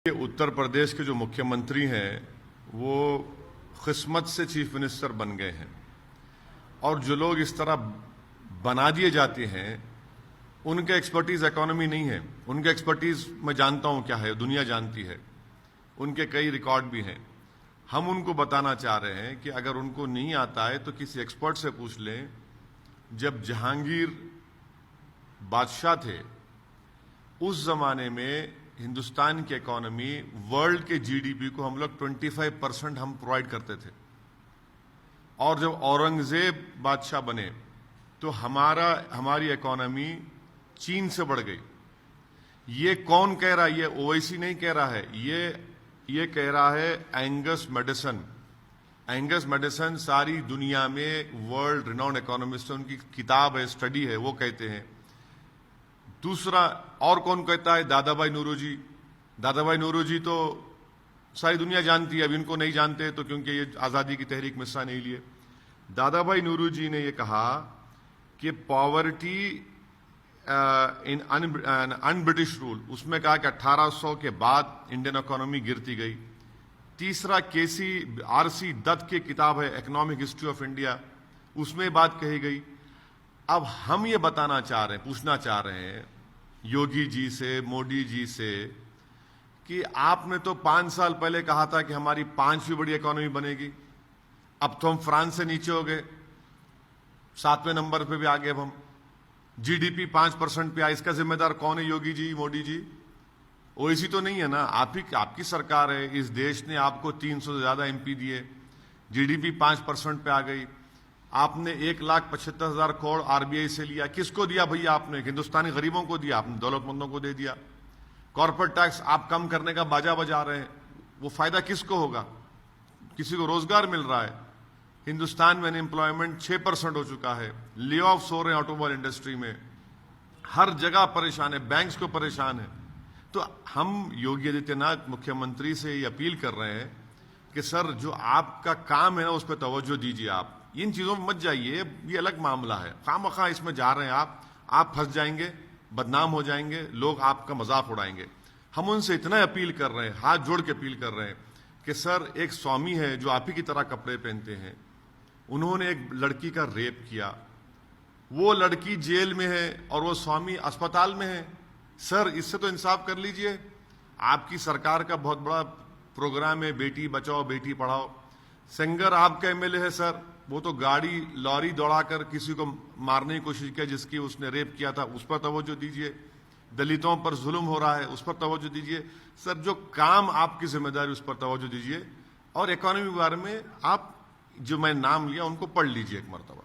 उत्तर प्रदेश के जो मुख्यमंत्री हैं वो किस्मत से चीफ मिनिस्टर बन गए हैं और जो लोग इस तरह बना दिए जाते हैं उनका एक्सपर्टीज इकोनॉमी नहीं है। उनका एक्सपर्टीज मैं जानता हूं क्या है, दुनिया जानती है, उनके कई रिकॉर्ड भी हैं। हम उनको बताना चाह रहे हैं कि अगर उनको नहीं आता है तो किसी एक्सपर्ट से पूछ लें। जब जहांगीर बादशाह थे उस जमाने में हिंदुस्तान की इकोनॉमी वर्ल्ड के जीडीपी को हम लोग 25% हम प्रोवाइड करते थे और जब औरंगजेब बादशाह बने तो हमारी इकोनॉमी चीन से बढ़ गई। ये कौन कह रहा है? ये ओवैसी नहीं कह रहा है, ये कह रहा है एंगस मैडिसन। एंगस मैडिसन सारी दुनिया में वर्ल्ड रिनाउंड इकोनॉमिस्ट है, उनकी किताब है, स्टडी है, वो कहते हैं। दूसरा और कौन कहता है? दादाभाई नौरोजी। दादाभाई नौरोजी तो सारी दुनिया जानती है, अब इनको नहीं जानते तो क्योंकि ये आजादी की तहरीक में हिस्सा नहीं लिए। दादाभाई नौरोजी ने ये कहा कि पॉवर्टी इन अनब्रिटिश रूल, उसमें कहा कि 1800 के बाद इंडियन इकोनॉमी गिरती गई। तीसरा आरसी दत्त की किताब है इकोनॉमिक हिस्ट्री ऑफ इंडिया, उसमें बात कही गई। अब हम ये बताना चाह रहे हैं, पूछना चाह रहे हैं योगी जी से, मोदी जी से कि आपने तो 5 साल पहले कहा था कि हमारी 5वीं बड़ी इकोनॉमी बनेगी, अब तो हम फ्रांस से नीचे हो गए, 7वें नंबर पे भी आ गए। अब हम जीडीपी 5% पे आए, इसका जिम्मेदार कौन है? योगी जी, मोदी जी? ओवैसी तो नहीं है ना, आपकी सरकार है। इस देश ने आपको 300 से ज्यादा एमपी दिए, जीडीपी 5% पे आ गई। आपने 1,75,000 करोड़ आरबीआई से लिया, किसको दिया भैया? आपने हिंदुस्तानी गरीबों को दिया, आपने दौलतमंदों को दे दिया। कॉर्पोरेट टैक्स आप कम करने का बाजा बजा रहे हैं, वो फायदा किसको होगा? किसी को रोजगार मिल रहा है? हिंदुस्तान में अनएम्प्लॉयमेंट 6% हो चुका है, ले ऑफ्स हो रहे हैं ऑटोमोबाइल इंडस्ट्री में, हर जगह परेशान है, बैंक्स को परेशान है। तो हम योगी आदित्यनाथ मुख्यमंत्री से ये अपील कर रहे हैं कि सर जो आपका काम है ना उस पर तवज्जो दीजिए। आप इन चीजों में मत जाइए, ये अलग मामला है। खामखा इसमें जा रहे हैं आप फंस जाएंगे, बदनाम हो जाएंगे, लोग आपका मजाक उड़ाएंगे। हम उनसे इतना अपील कर रहे हैं, हाथ जोड़ के अपील कर रहे हैं कि सर एक स्वामी है जो आप ही की तरह कपड़े पहनते हैं, उन्होंने एक लड़की का रेप किया, वो लड़की जेल में है और वो स्वामी अस्पताल में है। सर इससे तो इंसाफ कर लीजिए। आपकी सरकार का बहुत बड़ा प्रोग्राम है बेटी बचाओ बेटी पढ़ाओ। सेंगर आपका एमएलए है सर, वो तो लॉरी दौड़ाकर किसी को मारने की कोशिश किया जिसकी उसने रेप किया था, उस पर तवज्जो दीजिए। दलितों पर जुल्म हो रहा है, उस पर तवज्जो दीजिए। सर जो काम आपकी जिम्मेदारी उस पर तवज्जो दीजिए और इकोनॉमी के बारे में आप जो मैं नाम लिया उनको पढ़ लीजिए एक मरतबा।